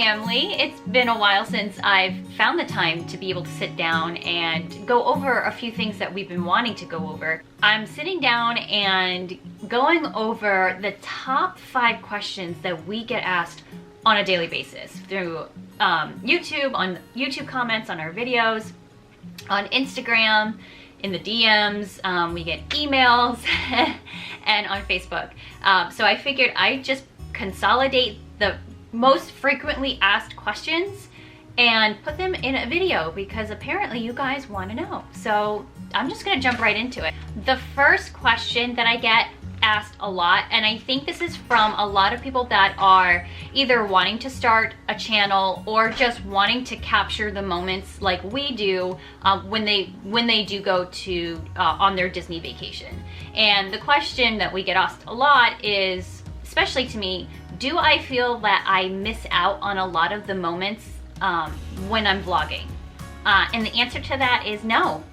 family. It's been a while since I've found the time to be able to sit down and go over a few things that we've been wanting to go over. I'm sitting down and going over the top 5 questions that we get asked on a daily basis through YouTube, on YouTube comments on our videos, on Instagram, in the DMs, we get emails, and on Facebook. So I figured I'd just consolidate the most frequently asked questions and put them in a video because apparently you guys want to know. So I'm just gonna jump right into it. The first question that I get asked a lot, and I think this is from a lot of people that are either wanting to start a channel or just wanting to capture the moments like we do when they do go to on their Disney vacation. And the question that we get asked a lot is, especially to me, do I feel that I miss out on a lot of the moments when I'm vlogging? And the answer to that is no.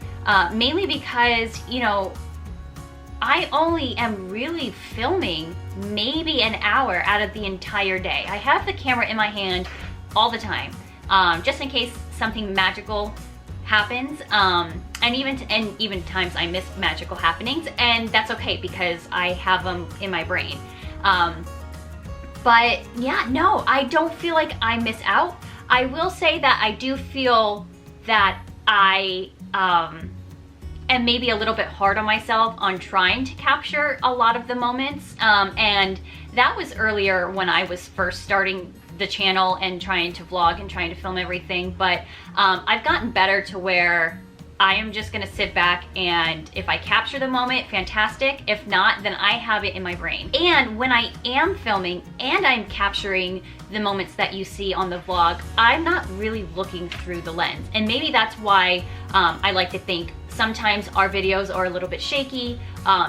Mainly because, you know, I only am really filming maybe an hour out of the entire day. I have the camera in my hand all the time, just in case something magical happens. And even times I miss magical happenings, and that's okay because I have them in my brain. But yeah, no, I don't feel like I miss out. I will say that I do feel that I am maybe a little bit hard on myself on trying to capture a lot of the moments. And that was earlier when I was first starting the channel and trying to vlog and trying to film everything. But I've gotten better to where I am just gonna sit back, and if I capture the moment, fantastic. If not, then I have it in my brain. And when I am filming and I'm capturing the moments that you see on the vlog, I'm not really looking through the lens. And maybe that's why I like to think sometimes our videos are a little bit shaky,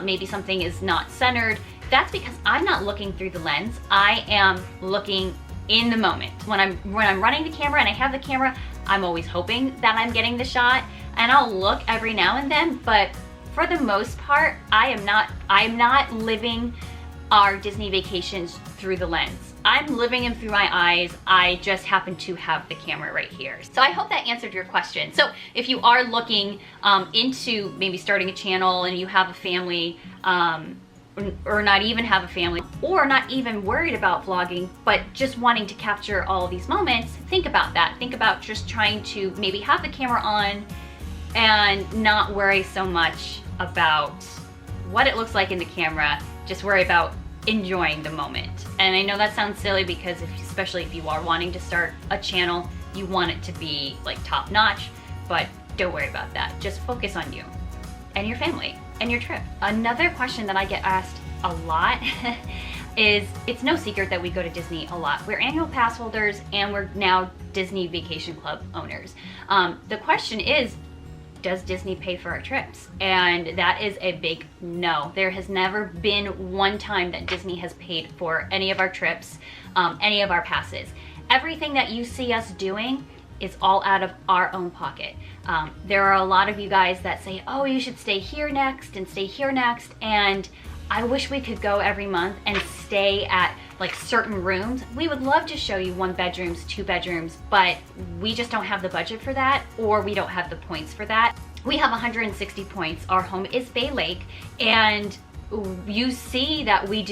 maybe something is not centered. That's because I'm not looking through the lens. I am looking in the moment. When I'm running the camera and I have the camera, I'm always hoping that I'm getting the shot, and I'll look every now and then, but for the most part, I'm not living our Disney vacations through the lens. I'm living them through my eyes. I just happen to have the camera right here. So I hope that answered your question. So if you are looking into maybe starting a channel and you have a family, or not even have a family, or not even worried about vlogging, but just wanting to capture all of these moments, think about that. Think about just trying to maybe have the camera on and not worry so much about what it looks like in the camera. Just worry about enjoying the moment. And I know that sounds silly because especially if you are wanting to start a channel, you want it to be like top notch, but don't worry about that. Just focus on you and your family and your trip. Another question that I get asked a lot is, it's no secret that we go to Disney a lot. We're annual pass holders and we're now Disney Vacation Club owners. The question is, does Disney pay for our trips? And that is a big no. There has never been one time that Disney has paid for any of our trips, any of our passes. Everything that you see us doing is all out of our own pocket. There are a lot of you guys that say, oh, you should stay here next and stay here next. And I wish we could go every month and stay at like certain rooms. We would love to show you 1 bedrooms, 2 bedrooms, but we just don't have the budget for that, or we don't have the points for that. We have 160 points. Our home is Bay Lake, and you see that we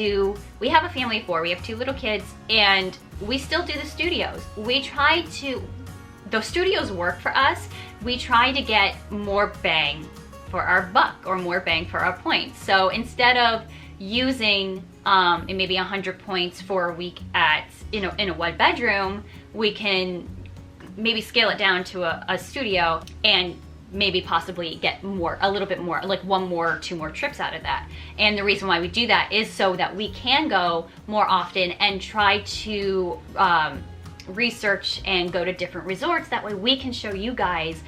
have a family of 4, we have 2 little kids, and we still do the studios. The studios work for us. We try to get more bang for our buck, or more bang for our points. So instead of using maybe 100 points for a week in a 1 bedroom, we can maybe scale it down to a studio and maybe possibly get a little bit more, like 1 more, 2 more trips out of that. And the reason why we do that is so that we can go more often and try to research and go to different resorts. That way we can show you guys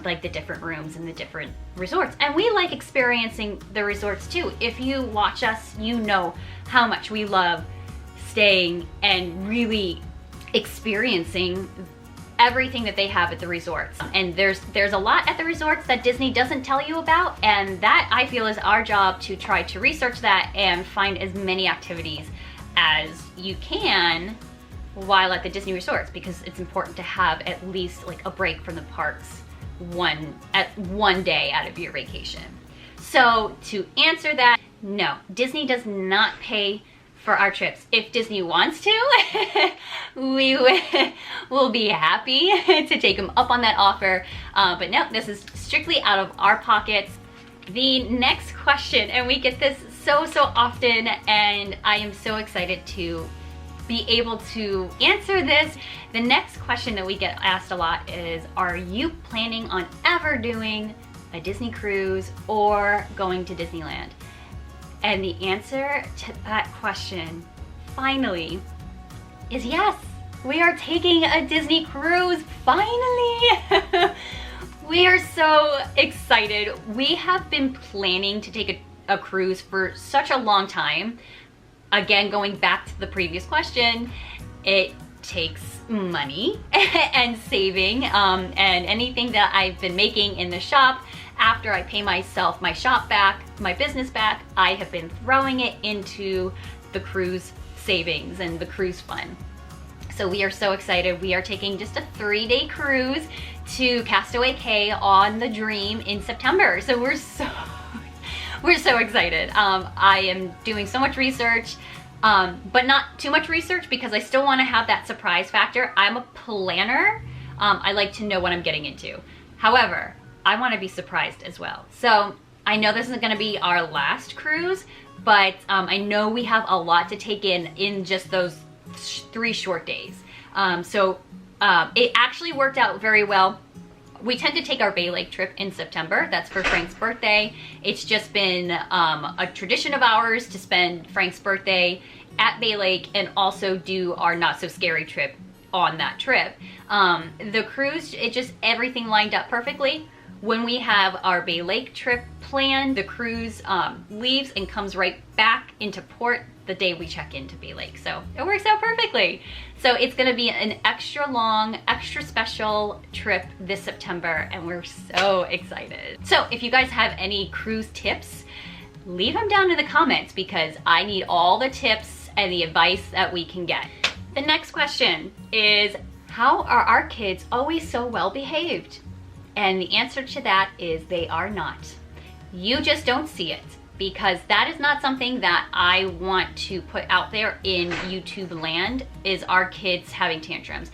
like the different rooms and the different resorts. And we like experiencing the resorts too. If you watch us, you know how much we love staying and really experiencing everything that they have at the resorts. And there's a lot at the resorts that Disney doesn't tell you about, and that I feel is our job to try to research that and find as many activities as you can while at the Disney resorts, because it's important to have at least like a break from the parks one day out of your vacation. So to answer that, no, Disney does not pay for our trips. If Disney wants to, we will be happy to take them up on that offer. But no, this is strictly out of our pockets. The next question, and we get this so often, and I am so excited to be able to answer this. The next question that we get asked a lot is, are you planning on ever doing a Disney cruise or going to Disneyland? And the answer to that question, finally, is yes. We are taking a Disney cruise, finally! We are so excited. We have been planning to take a cruise for such a long time. Again, going back to the previous question, it takes money and saving, and anything that I've been making in the shop, after I pay myself my shop back, my business back, I have been throwing it into the cruise savings and the cruise fund. So we are so excited. We are taking just a 3-day cruise to Castaway Cay on the Dream in September. So we're so excited. I am doing so much research, but not too much research, because I still want to have that surprise factor. I'm a planner. I like to know what I'm getting into. However, I want to be surprised as well. So I know this isn't going to be our last cruise, but I know we have a lot to take in just those 3 short days. It actually worked out very well. We tend to take our Bay Lake trip in September. That's for Frank's birthday. It's just been a tradition of ours to spend Frank's birthday at Bay Lake and also do our Not So Scary trip on that trip. The cruise, everything lined up perfectly. When we have our Bay Lake trip planned, the cruise leaves and comes right back into port the day we check into Bay Lake. So it works out perfectly. So it's gonna be an extra long, extra special trip this September, and we're so excited. So if you guys have any cruise tips, leave them down in the comments, because I need all the tips and the advice that we can get. The next question is, how are our kids always so well behaved? And the answer to that is they are not. You just don't see it, because that is not something that I want to put out there in YouTube land, is our kids having tantrums.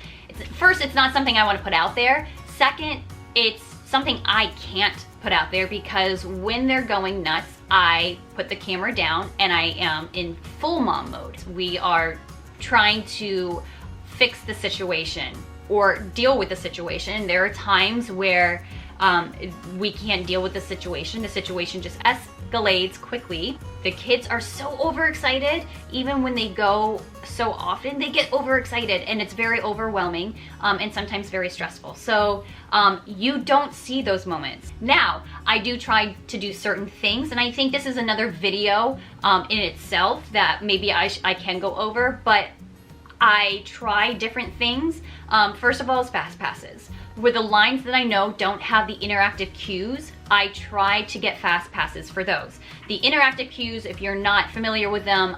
First, it's not something I want to put out there. Second, it's something I can't put out there, because when they're going nuts, I put the camera down and I am in full mom mode. We are trying to fix the situation or deal with the situation. There are times where we can't deal with the situation. The situation just escalates quickly. The kids are so overexcited. Even when they go so often, they get overexcited, and it's very overwhelming and sometimes very stressful. So you don't see those moments. Now, I do try to do certain things, and I think this is another video in itself that maybe I can go over, but I try different things. First of all is fast passes. Where the lines that I know don't have the interactive cues, I try to get fast passes for those. The interactive cues, if you're not familiar with them,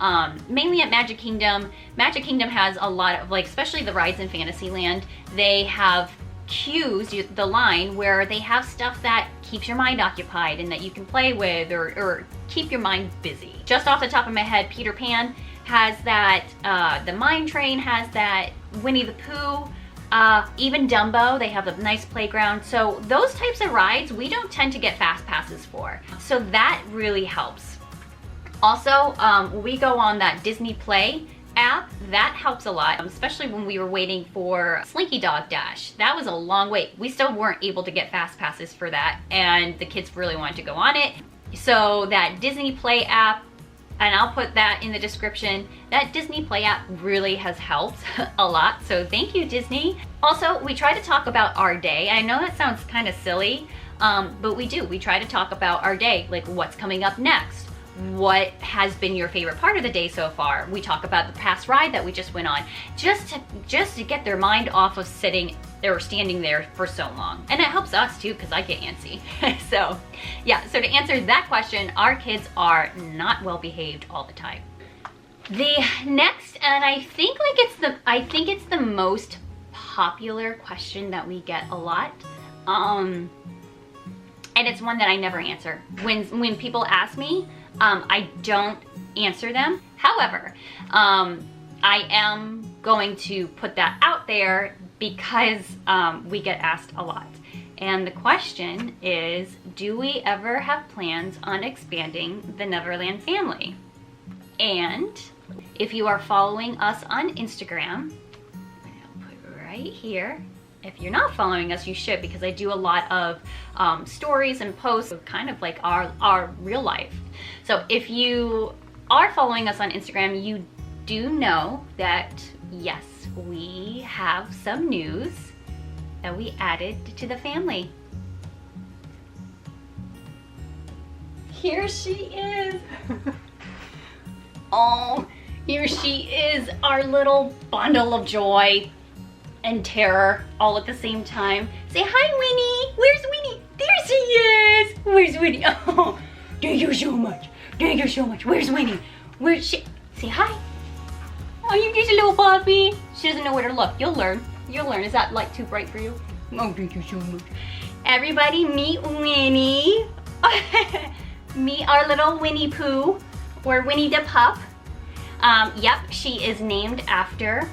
mainly at Magic Kingdom has a lot of, like, especially the rides in Fantasyland, they have cues, the line, where they have stuff that keeps your mind occupied and that you can play with or keep your mind busy. Just off the top of my head, Peter Pan has that, the Mine Train has that, Winnie the Pooh, even Dumbo, they have a nice playground. So those types of rides, we don't tend to get fast passes for. So that really helps. Also, we go on that Disney Play app. That helps a lot, especially when we were waiting for Slinky Dog Dash. That was a long wait. We still weren't able to get fast passes for that, and the kids really wanted to go on it. So that Disney Play app, and I'll put that in the description, that Disney Play app really has helped a lot. So thank you, Disney. Also, we try to talk about our day. I know that sounds kind of silly, but we do. We try to talk about our day, like what's coming up next. What has been your favorite part of the day so far? We talk about the past ride that we just went on, just to get their mind off of sitting or standing there for so long. And it helps us too, because I get antsy. So yeah, so to answer that question, our kids are not well behaved all the time. The next, and I think it's the most popular question that we get a lot. And it's one that I never answer. When people ask me, I don't answer them. However, I am going to put that out there because we get asked a lot. And the question is, do we ever have plans on expanding the Neverland family? And if you are following us on Instagram, I'll put it right here. If you're not following us, you should, because I do a lot of stories and posts, kind of like our real life. So if you are following us on Instagram, you do know that, yes, we have some news that we added to the family. Here she is. Oh, here she is, our little bundle of joy and terror all at the same time. Say hi, Winnie. Where's Winnie? There she is. Where's Winnie? Oh, thank you so much. Thank you so much. Where's Winnie? Where's she? Say hi. Oh, you're just a little puppy. She doesn't know where to look. You'll learn. You'll learn. Is that light too bright for you? Oh, thank you so much. Everybody meet Winnie. Meet our little Winnie Pooh, or Winnie the Pup. Yep, she is named after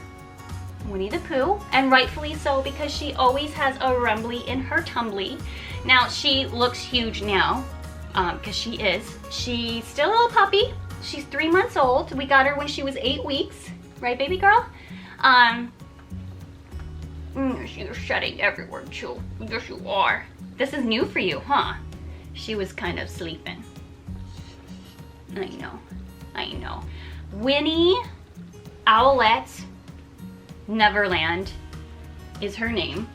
Winnie the Pooh, and rightfully so, because she always has a rumbly in her tumbly. Now, she looks huge now, because she's still a little puppy. She's 3 months old. We got her when she was 8 weeks, right, baby girl? You're shedding everywhere, too. Yes, you are. This is new for you, huh? She was kind of sleeping. I know. Winnie Owlette Neverland is her name.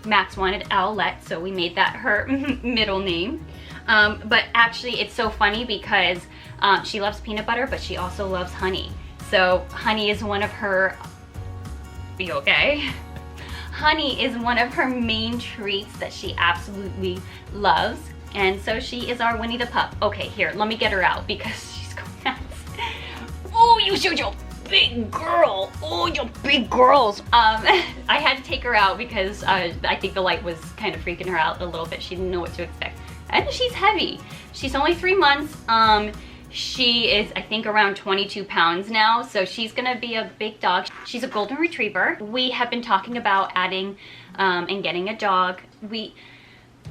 Max wanted Owlette, so we made that her middle name. But actually, it's so funny because she loves peanut butter, but she also loves honey. So honey is one of her, be okay? Honey is one of her main treats that she absolutely loves. And so she is our Winnie the Pup. Okay, here, let me get her out because she's going nuts. Oh, you showed your big girl. Oh, you big girls. I had to take her out because I think the light was kind of freaking her out a little bit. She didn't know what to expect. And she's heavy. She's only 3 months. She is, I think, around 22 pounds now, so she's gonna be a big dog. She's a golden retriever. We have been talking about adding and getting a dog. We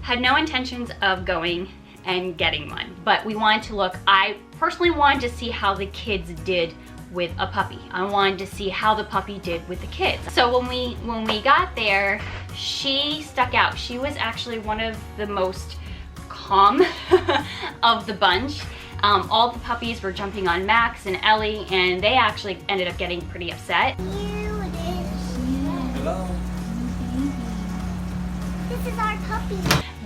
had no intentions of going and getting one, but we wanted to look. I personally wanted to see how the kids did with a puppy. I wanted to see how the puppy did with the kids. So when we got there, she stuck out. She was actually one of the most calm of the bunch. All the puppies were jumping on Max and Ellie, and they actually ended up getting pretty upset. Hello. This is our puppy.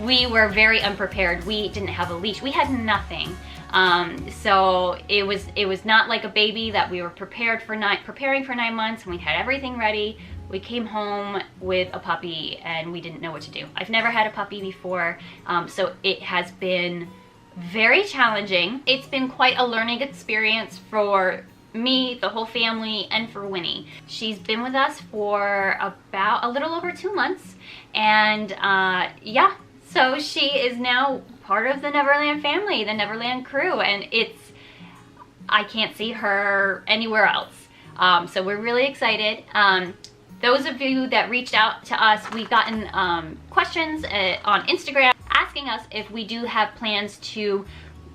We were very unprepared. We didn't have a leash. We had nothing. So it was not like a baby that we were preparing for 9 months, and we had everything ready. We came home with a puppy and we didn't know what to do. I've never had a puppy before, so it has been very challenging. It's been quite a learning experience for me, the whole family, and for Winnie. She's been with us for about a little over 2 months, and yeah, so she is now part of the Neverland family, the Neverland crew, and I can't see her anywhere else. So we're really excited. Those of you that reached out to us, we've gotten questions on Instagram asking us if we do have plans to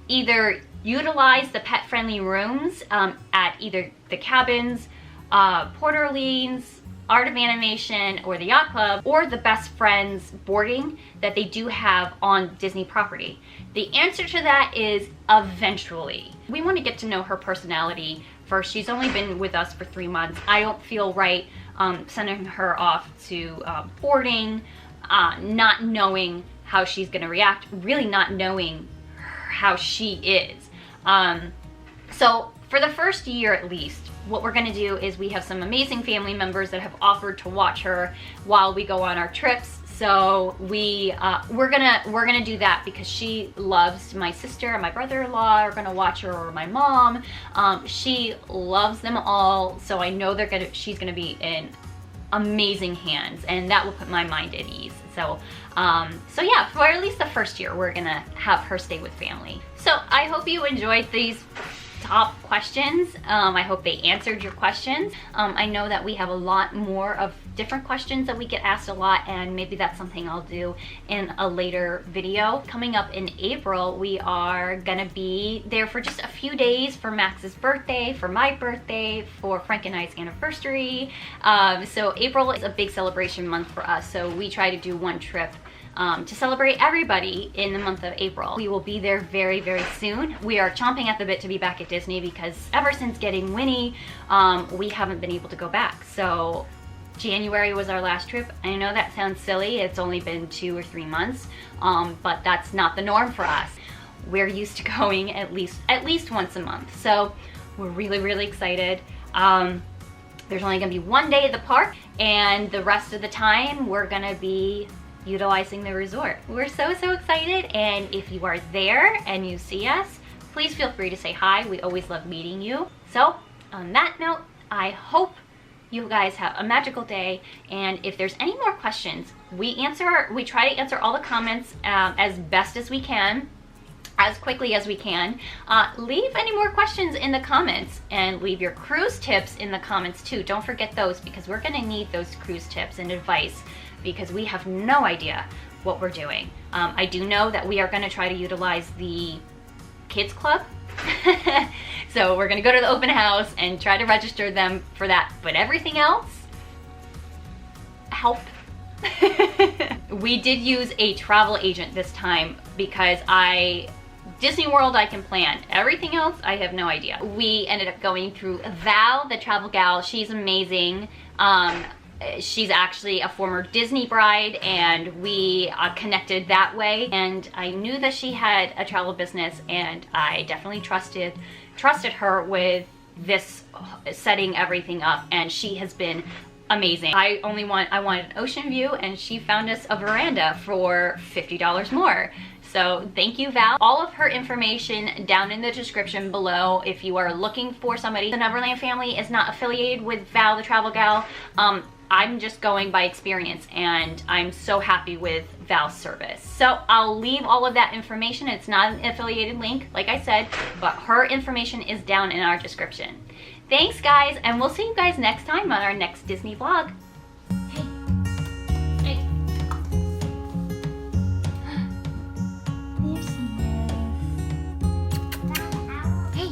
either utilize the pet-friendly rooms at either the cabins, Port Orleans, Art of Animation, or the Yacht Club, or the Best Friends boarding that they do have on Disney property. The answer to that is eventually. We want to get to know her personality first. She's only been with us for 3 months. I don't feel right sending her off to boarding, not knowing how she's going to react, really not knowing how she is. So for the first year at least, what we're going to do is we have some amazing family members that have offered to watch her while we go on our trips. So we're gonna do that because she loves my sister and my brother-in-law are gonna watch her, or my mom. She loves them all, so I know she's gonna be in amazing hands, and that will put my mind at ease. So yeah, for at least the first year, we're gonna have her stay with family. So I hope you enjoyed these top questions. I hope they answered your questions. I know that we have a lot more of different questions that we get asked a lot, and maybe that's something I'll do in a later video. Coming up in April, we are gonna be there for just a few days for Max's birthday, for my birthday, for Frank and I's anniversary. So April is a big celebration month for us, so we try to do one trip to celebrate everybody in the month of April. We will be there very, very soon. We are chomping at the bit to be back at Disney because ever since getting Winnie, we haven't been able to go back. So January was our last trip. I know that sounds silly. It's only been 2 or 3 months, but that's not the norm for us. We're used to going at least once a month. So we're really, really excited. There's only gonna be one day at the park, and the rest of the time we're gonna be utilizing the resort. We're so excited, and if you are there and you see us, please feel free to say hi. We always love meeting you. So on that note, I hope you guys have a magical day, and if there's any more questions, we try to answer all the comments as best as we can, as quickly as we can. Leave any more questions in the comments, and leave your cruise tips in the comments too. Don't forget those, because we're gonna need those cruise tips and advice, because we have no idea what we're doing. I do know that we are gonna try to utilize the kids club. So we're gonna go to the open house and try to register them for that, but everything else, help. We did use a travel agent this time because Disney World I can plan. Everything else, I have no idea. We ended up going through Val, the travel gal. She's amazing. She's actually a former Disney bride, and we connected that way. And I knew that she had a travel business, and I definitely trusted her with this, setting everything up, and she has been amazing. I wanted an ocean view, and she found us a veranda for $50 more. So thank you, Val. All of her information down in the description below if you are looking for somebody. The Neverland family is not affiliated with Val, the travel gal. I'm just going by experience, and I'm so happy with Val's service. So I'll leave all of that information. It's not an affiliated link, like I said, but her information is down in our description. Thanks, guys, and we'll see you guys next time on our next Disney vlog. Hey.